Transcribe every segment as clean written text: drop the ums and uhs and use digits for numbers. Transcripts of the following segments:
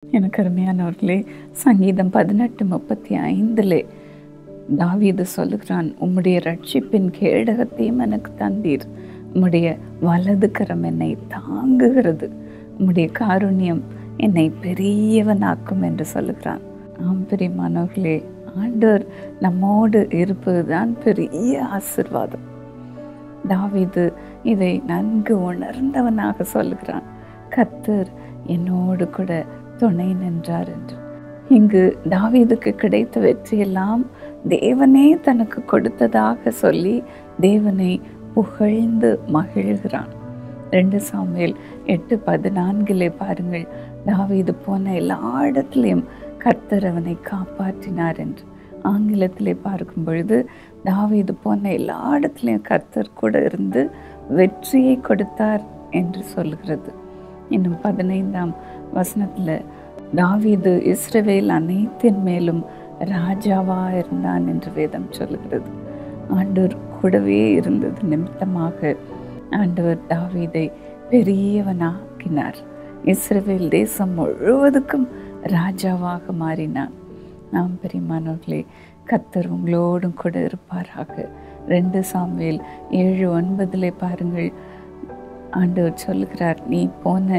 எனக்கு அருமையானவர்களே, சங்கீதம் 18:35 தாவீது சொல்லுகிறான், உம்முடைய ரட்சிப்பின் கேடகத்தையும் எனக்கு தந்தீர், உம்முடைய வலது கரம் என்னை தாங்குகிறது, உம்முடைய காருண்யம் என்னை பெரியவனாக்கும் என்று சொல்லுகிறான். பிரியமானவர்களே, ஆண்டவர் நம்மோடு இருப்பதுதான் பெரிய ஆசீர்வாதம். தாவீது இதை நன்கு உணர்ந்தவனாக சொல்லுகிறான், கர்த்தர் என்னோடு கூட துணை நின்றார் என்று. இங்கு தாவீதுக்கு கிடைத்த வெற்றியெல்லாம் தேவனே தனக்கு கொடுத்ததாக சொல்லி தேவனை புகழ்ந்து மகிழ்கிறான். 2 சாமுவேல் 8:14 பாருங்கள், தாவீது போன எல்லா இடத்துலையும் கர்த்தர் அவனை காப்பாற்றினார் என்று. ஆங்கிலத்திலே பார்க்கும் பொழுது, தாவீது போன எல்லா இடத்துலையும் கர்த்தர் கூட இருந்து வெற்றியை கொடுத்தார் என்று சொல்கிறது. இன்னும் 15ஆம் வசனத்தில், தாவீது இஸ்ரவேல் அனைத்தின் மேலும் ராஜாவா இருந்தான் என்று வேதம் சொல்லுகிறது. ஆண்டவர் கூடவே இருந்தது நிமித்தமாக ஆண்டவர் தாவீதை பெரியவனாக்கினார். இஸ்ரவேல் தேசம் முழுவதுக்கும் ராஜாவாக மாறினான். நாம் பிரியமானவர்களே, கர்த்தர் உங்களோடும் கூட இருப்பாராக. 2 சாமுவேல் 7:9 பாருங்கள், ஆண்டவர் சொல்லுகிறார், நீ போன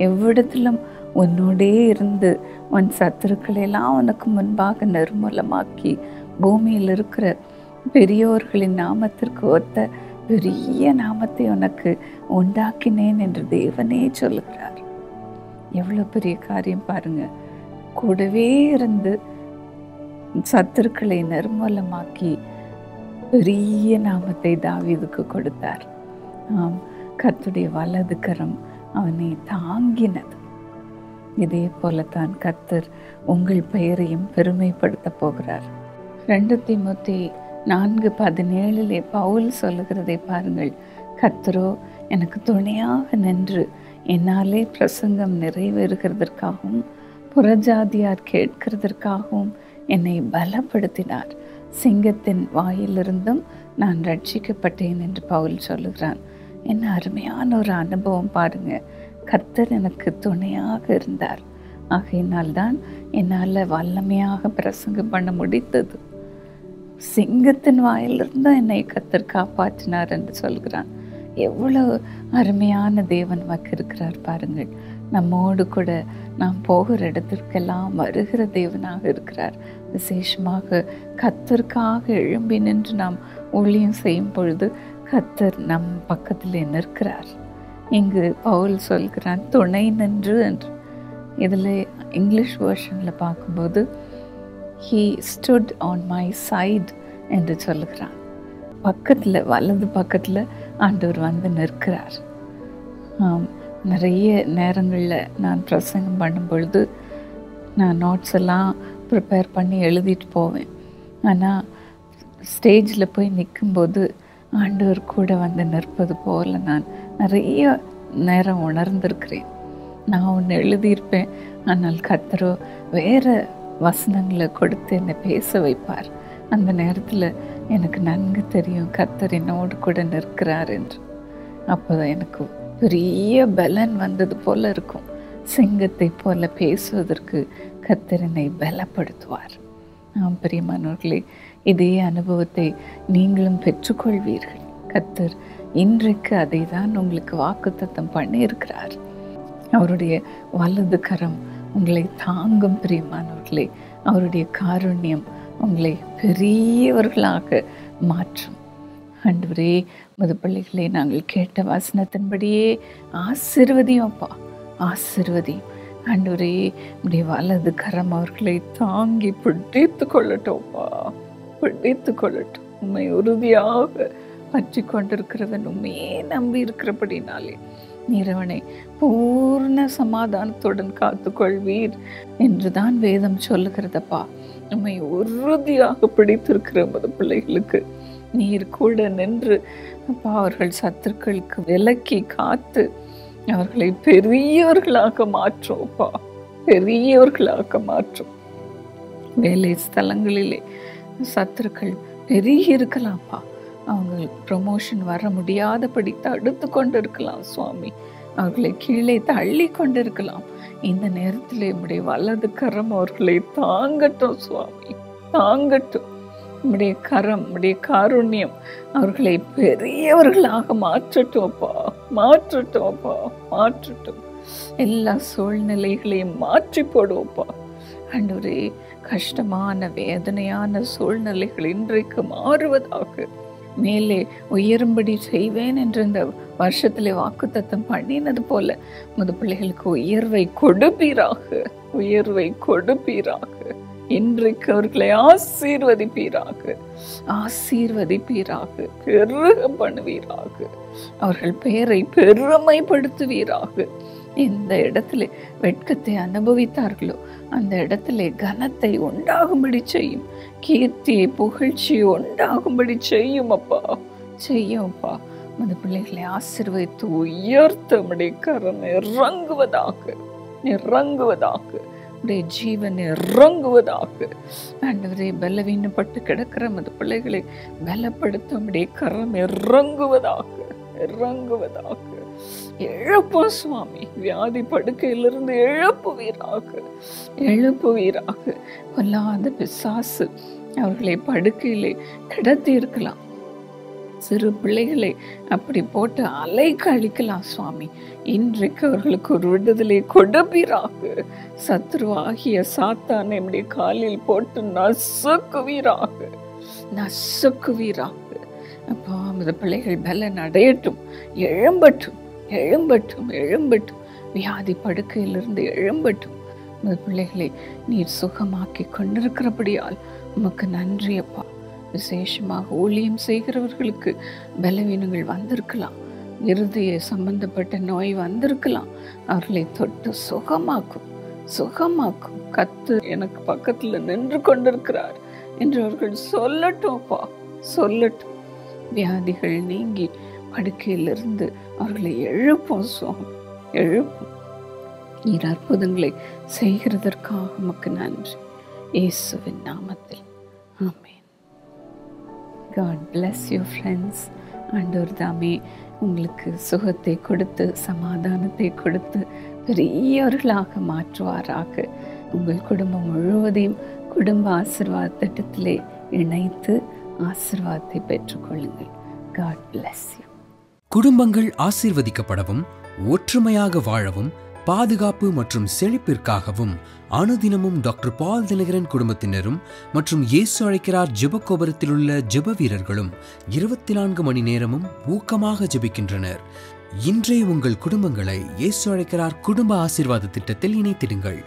எவ்விடத்திலும் உன்னோடே இருந்து உன் சத்துருக்களெல்லாம் உனக்கு முன்பாக நிர்மூலமாக்கி பூமியில் இருக்கிற பெரியோர்களின் நாமத்திற்கு ஒத்த பெரிய நாமத்தை உனக்கு உண்டாக்கினேன் என்று தேவனே சொல்லுகிறார். எவ்வளோ பெரிய காரியம் பாருங்க. கூடவே இருந்து சத்துருக்களை நிர்மூலமாக்கி பெரிய நாமத்தை தாவீதுக்கு கொடுத்தார். கர்த்தருடைய வலது கரம் அவனை தாங்கினது. இதே போலத்தான் கர்த்தர் உங்கள் பெயரையும் பெருமைப்படுத்த போகிறார். 2 தீமோத்தேயு 4:17 பவுல் சொல்லுகிறதை பாருங்கள், கர்த்தரோ எனக்கு துணையாக நின்று என்னாலே பிரசங்கம் நிறைவேறுகிறதற்காகவும் புறஜாதியார் கேட்கிறதற்காகவும் என்னை பலப்படுத்தினார், சிங்கத்தின் வாயிலிருந்தும் நான் ரட்சிக்கப்பட்டேன் என்று பவுல் சொல்லுகிறான். என்ன அருமையான ஒரு அனுபவம் பாருங்க. கர்த்தர் எனக்கு துணையாக இருந்தார், ஆகையினால்தான் என்னால் வல்லமையாக பிரசங்கம் பண்ண முடித்தது. சிங்கத்தின் வாயிலிருந்து என்னை கர்த்தர் காப்பாற்றினார் என்று சொல்கிறான். எவ்வளவு அருமையான தேவன் நமக்கு இருக்கிறார் பாருங்கள். நம்மோடு கூட நாம் போகிற இடத்திற்கெல்லாம் வருகிற தேவனாக இருக்கிறார். விசேஷமாக கர்த்தருக்காக எழும்பி நின்று நாம் ஊழியம் செய்யும் பொழுது கர்த்தர் நம் பக்கத்திலே நிற்கிறார். இங்கு பவுல் சொல்கிறான் துணை நின்று என்று. இதில் இங்கிலீஷ் வேர்ஷனில் பார்க்கும்போது he stood on my side என்று சொல்லுகிறான். பக்கத்தில், வலது பக்கத்தில் ஆண்டவர் வந்து நிற்கிறார். நிறைய நேரங்களில் நான் பிரசங்கம் பண்ணும் பொழுது நான் நோட்ஸ் எல்லாம் ப்ரிப்பேர் பண்ணி எழுதிட்டு போவேன். ஆனால் ஸ்டேஜில் போய் நிற்கும்போது ஆண்டவர் கூட வந்து நிற்பது போல் நான் நிறைய நேரம் உணர்ந்திருக்கிறேன். நான் ஒன்று எழுதியிருப்பேன், ஆனால் கர்த்தரோ வேறு வசனங்களை கொடுத்து என்னை பேச வைப்பார். அந்த நேரத்தில் எனக்கு நன்கு தெரியும் கர்த்தர் என்னோடு கூட நிற்கிறார் என்று. அப்போ எனக்கு பெரிய பலன் வந்தது போல இருக்கும். சிங்கத்தை போல பேசுவதற்கு கர்த்தர் என்னை பலப்படுத்துவார். பிரியமானவர்களே, இதே அனுபவத்தை நீங்களும் பெற்றுக்கொள்வீர்கள். கர்த்தர் இன்றைக்கு அதை தான் உங்களுக்கு வாக்குத்தத்தம் பண்ணியிருக்கிறார். அவருடைய வலது கரம் உங்களை தாங்கும். பிரியமானவர்களே, அவருடைய காருண்யம் உங்களை பெரியவர்களாக மாற்றும். ஆண்டவரே, உமது பிள்ளைகளை நாங்கள் கேட்ட வசனத்தின்படியே ஆசீர்வதியும் அப்பா, ஆசீர்வதியும். ஆண்டவரே, உடைய வலது கரம் அவர்களை தாங்கி பிடித்து கொள்ளட்டும்ப்பா, பிடித்து கொள்ளட்டும். உண்மை உறுதியாக பற்றி கொண்டிருக்கிறவன் உண்மையே நம்பி இருக்கிறபடினாலே நீரவனை பூர்ண சமாதானத்துடன் காத்து கொள்வீர் என்றுதான் வேதம் சொல்லுகிறதப்பா. உண்மை உறுதியாக பிடித்திருக்கிற உமது பிள்ளைகளுக்கு நீர் கூட நின்று அப்பா அவர்கள் சத்துருக்களுக்கு விலக்கி காத்து அவர்களை பெரியவர்களாக மாற்றோப்பா, பெரியவர்களாக மாற்றும். வேலை ஸ்தலங்களிலே சத்துருக்கள் பெருகி இருக்கலாம்ப்பா, அவங்களுக்கு ப்ரமோஷன் வர முடியாதபடி தடுத்து கொண்டு இருக்கலாம் சுவாமி. அவர்களை கீழே தள்ளி கொண்டிருக்கலாம். இந்த நேரத்தில் உம்முடைய வலது கரம் அவர்களை தாங்கட்டும் சுவாமி, தாங்கட்டும். உம்முடைய கரம், உம்முடைய காருண்யம் அவர்களை பெரியவர்களாக மாற்றட்டும் அப்பா, மாற்றட்டும் அப்பா, மாற்றட்டும். எல்லா சூழ்நிலைகளையும் மாற்றி போடுவோப்பா. ஆண்டவரே, கஷ்டமான வேதனையான சூழ்நிலைகள் இன்றைக்கு மாறுவதாக, மேலே உயரும்படி செய்வேன் என்று இந்த வருஷத்திலே வாக்குத்தத்தம் பண்ணினது போல உமது பிள்ளைகளுக்கு உயர்வை கொடுப்பீராக, உயர்வை கொடுப்பீராக. இன்றைக்கு அவர்களை ஆசீர்வதிப்பீராக, ஆசீர்வதிப்பீராக, பெருக பண்ணுவீராக. அவர்கள் பெயரை பெருமைப்படுத்துவீராக. எந்த இடத்துல வெட்கத்தை அனுபவித்தார்களோ அந்த இடத்துல கனத்தை உண்டாகும்படி செய்யும், கீர்த்தியை புகழ்ச்சியை உண்டாகும்படி செய்யும் அப்பா, செய்யும் அப்பா. அந்த பிள்ளைகளை ஆசீர்வதித்து உயர்த்த உம்முடைய கரம் இறங்குவதாக, இறங்குவதாக, உடைய ஜீவன் இறங்குவதாக. ஆண்டவரே, பலவீனப்பட்டு கிடக்கிற அந்த பிள்ளைகளை பலப்படுத்த உம்முடைய கரம் இறங்குவதாக, இறங்குவதாக. எழுப்பும் சுவாமி, வியாதி படுக்கையிலிருந்து எழுப்புவீராக, எழுப்புவீராக. பொல்லாத பிசாசு அவர்களை படுக்கையிலே கிடத்தி இருக்கலாம், சிறு பிள்ளைகளை அப்படி போட்டு அலைக்கு அழிக்கலாம் சுவாமி. இன்றைக்கு அவர்களுக்கு ஒரு விடுதலை கொடுப்பீராக. சத்ருவாகிய சாத்தானை நம்முடைய காலில் போட்டு நசுக்குவீராக, நசுக்குவீராக. அப்பா, அந்த பிள்ளைகள் பலன் அடையட்டும், எழும்பட்டும், எழும்பட்டும், எழும்பட்டும். வியாதி படுக்கையிலிருந்து எழும்பட்டும். அந்த பிள்ளைகளை நீர் சுகமாக்கி கொண்டிருக்கிறபடியால் உமக்கு நன்றி அப்பா. விசேஷமாக ஊழியம் செய்கிறவர்களுக்கு பலவீனங்கள் வந்திருக்கலாம், இருதய சம்பந்தப்பட்ட நோய் வந்திருக்கலாம். அவர்களை தொட்டு சுகமாக்கும், சுகமாக்கும். கர்த்தர் எனக்கு பக்கத்துல நின்று கொண்டிருக்கிறார் என்று அவர்கள் சொல்லட்டும் அப்பா, சொல்லட்டும். வியாதிகள் நீங்கி படுக்கையிலிருந்து அவர்களை எழுப்பும் சுவாமி, எழுப்பும். நீர் அற்புதங்களை செய்கிறதற்காக உமக்கு நன்றி, இயேசுவின் நாமத்தில், ஆமென். God bless you friends. ஆண்டவர் தாமே உங்களுக்கு சுகத்தை கொடுத்து சமாதானத்தை கொடுத்து பெரியவர்களாக மாற்றுவாராக. உங்கள் குடும்பம் முழுவதையும் குடும்ப ஆசீர்வாத திட்டத்திலே இணைத்து ஆசீர்வாதத்தை பெற்றுக்கொள்ளுங்கள். God bless you. குடும்பங்கள் ஆசீர்வதிக்கப்படவும் ஒற்றுமையாக வாழவும் பாதுகாப்பு மற்றும் செழிப்பிற்காகவும் அனுதினமும் டாக்டர் பால் தினகரன் குடும்பத்தினரும் மற்றும் இயேசு அழைக்கிறார் ஜெபக்கோபுரத்தில் உள்ள ஜெப வீரர்களும் 24 மணி நேரமும் ஊக்கமாக ஜெபிக்கின்றனர். இன்றைய உங்கள் குடும்பங்களை இயேசு அழைக்கிறார் குடும்ப ஆசீர்வாத திட்டத்தில் இணைத்திடுங்கள்.